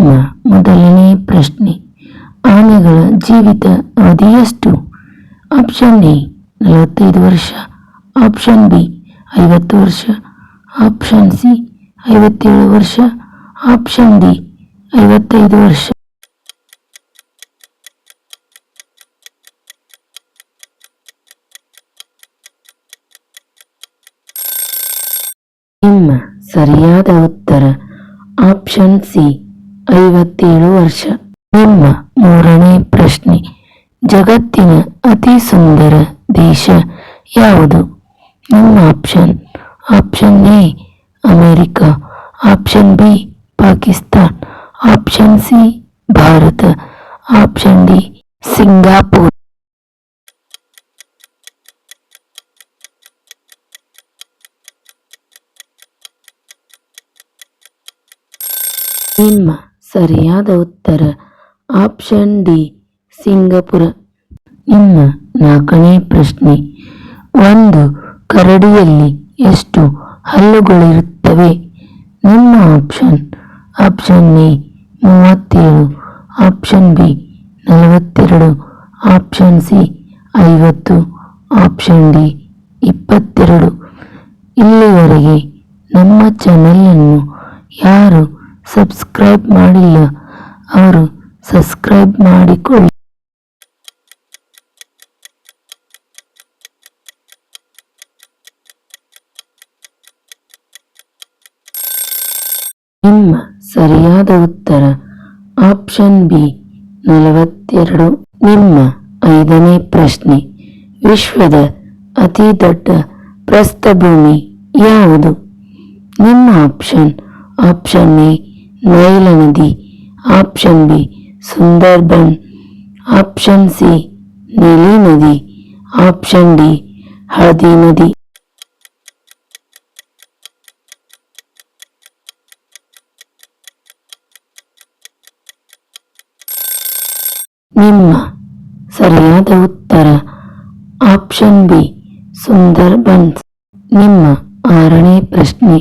ನಿಮ್ಮ ಮೊದಲನೇ ಪ್ರಶ್ನೆ, ಆನೆಗಳ ಜೀವಿತ ಅವಧಿ ಎಷ್ಟು? ಆಪ್ಷನ್ ಎ 45 ವರ್ಷ, ಆಪ್ಷನ್ ಬಿ 50 ವರ್ಷ, ಆಪ್ಷನ್ ಸಿ 57 ವರ್ಷ, ಆಪ್ಷನ್ ಡಿ 55 ವರ್ಷ. ನಿಮ್ಮ ಸರಿಯಾದ ಉತ್ತರ ಆಪ್ಷನ್ ಸಿ 57 ವರ್ಷ. ನಿಮ್ಮ ಮೂರನೇ ಪ್ರಶ್ನೆ, ಜಗತ್ತಿನ ಅತಿ ಸುಂದರ ದೇಶ ಯಾವುದು? ನಿಮ್ಮ option A America, option B Pakistan, option C Bharat, option D Singapore. ನಿಮ್ಮ ಸರಿಯಾದ ಉತ್ತರ ಆಪ್ಷನ್ ಡಿ ಸಿಂಗಾಪುರ. ನಿಮ್ಮ ನಾಲ್ಕನೇ ಪ್ರಶ್ನೆ, ಒಂದು ಕರಡಿಯಲ್ಲಿ ಎಷ್ಟು ಹಲ್ಲುಗಳಿರುತ್ತವೆ? ನಿಮ್ಮ option A 37, option B 42, option C 50, option D 22. ಇಲ್ಲಿವರೆಗೆ ನಮ್ಮ ಚಾನೆಲನ್ನು ಯಾರು ಸಬ್ಸ್ಕ್ರೈಬ್ ಮಾಡಿಲ್ಲ ಅವರು ಸಬ್ಸ್ಕ್ರೈಬ್ ಮಾಡಿಕೊಳ್ಳಿ. ನಿಮ್ಮ ಸರಿಯಾದ ಉತ್ತರ ಆಪ್ಷನ್ ಬಿ 42. ನಿಮ್ಮ ಐದನೇ ಪ್ರಶ್ನೆ, ವಿಶ್ವದ ಅತಿ ದೊಡ್ಡ ಪ್ರಸ್ಥಭೂಮಿ ಯಾವುದು? ನಿಮ್ಮ ಆಪ್ಷನ್ ಎ ನೈಲ್ ನದಿ, option B Sundarban, option C ನೀಲಿ ನದಿ, ಆಪ್ಷನ್ ಡಿ ಹಳದಿ ನದಿ. ನಿಮ್ಮ ಸರಿಯಾದ ಉತ್ತರ ಆಪ್ಷನ್ ಬಿ ಸುಂದರ್ಬನ್ಸ್. ನಿಮ್ಮ ಆರನೇ ಪ್ರಶ್ನೆ,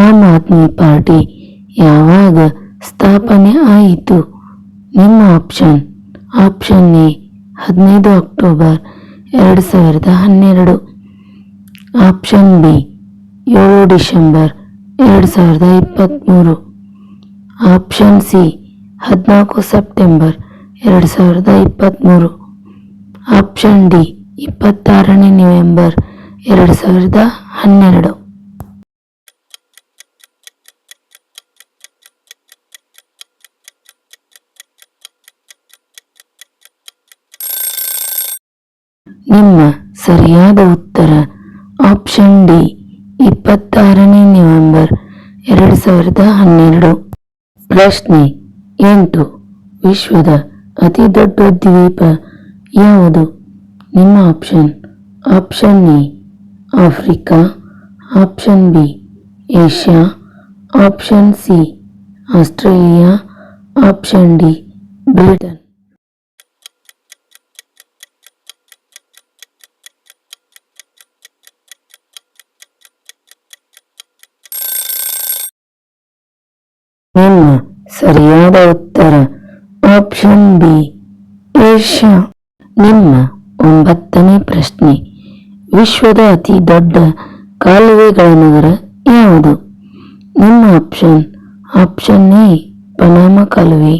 ಆಮ್ ಆದ್ಮಿ ಪಾರ್ಟಿ ಯಾವಾಗ ಸ್ಥಾಪನೆ ಆಯಿತು? ನಿಮ್ಮ option A 15 October 2012, option B 7 December 2023, option C 14 September 2023, option D 26 November 2012. ನಿಮ್ಮ ಸರಿಯಾದ ಉತ್ತರ ಆಪ್ಷನ್ ಡಿ 26 ನವೆಂಬರ್ 2012. ಪ್ರಶ್ನೆ 8, ವಿಶ್ವದ ಅತಿ ದೊಡ್ಡ ದ್ವೀಪ ಯಾವುದು? ನಿಮ್ಮ option A Africa, option B Asia, option C Australia, option D Britain. ನಿಮ್ಮ ಸರಿಯಾದ ಉತ್ತರ ಆಪ್ಷನ್ ಬಿ ಏಷ್ಯಾ. ನಿಮ್ಮ 9ನೇ ಪ್ರಶ್ನೆ, ವಿಶ್ವದ ಅತಿ ದೊಡ್ಡ ಕಾಲುವೆಗಳ ನಗರ ಯಾವುದು? ನಿಮ್ಮ ಆಪ್ಷನ್ ಎ ಪನಾಮ ಕಾಲುವೆ,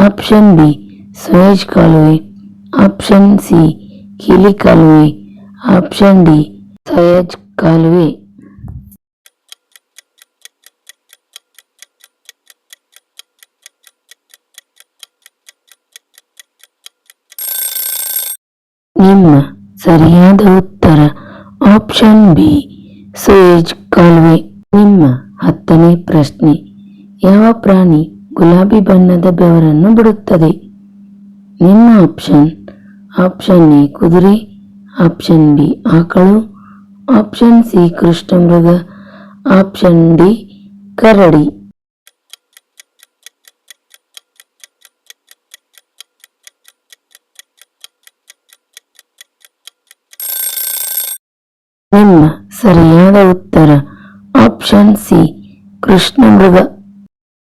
ಆಪ್ಷನ್ ಬಿ ಸೂಯಜ್ ಕಾಲುವೆ, ಆಪ್ಷನ್ ಸಿ ಕೀಲಿ ಕಾಲುವೆ, ಆಪ್ಷನ್ ಡಿ ಸಯಜ್ ಕಾಲುವೆ. ನಿಮ್ಮ ಸರಿಯಾದ ಉತ್ತರ ಆಪ್ಷನ್ ಬಿ ಸೂಯಜ್ ಕಾಲುವೆ. ನಿಮ್ಮ 10ನೇ ಪ್ರಶ್ನೆ, ಯಾವ ಪ್ರಾಣಿ ಗುಲಾಬಿ ಬಣ್ಣದ ಬೆವರನ್ನು ಬಿಡುತ್ತದೆ? ನಿಮ್ಮ ಆಪ್ಷನ್ ಎ ಕುದುರೆ, ಆಪ್ಷನ್ ಬಿ ಆಕಳು, ಆಪ್ಷನ್ ಸಿ ಕೃಷ್ಣಮೃಗ, ಆಪ್ಷನ್ ಡಿ ಕರಡಿ. ನಿಮ್ಮ ಸರಿಯಾದ ಉತ್ತರ ಆಪ್ಷನ್ ಸಿ ಕೃಷ್ಣಮೃಗ.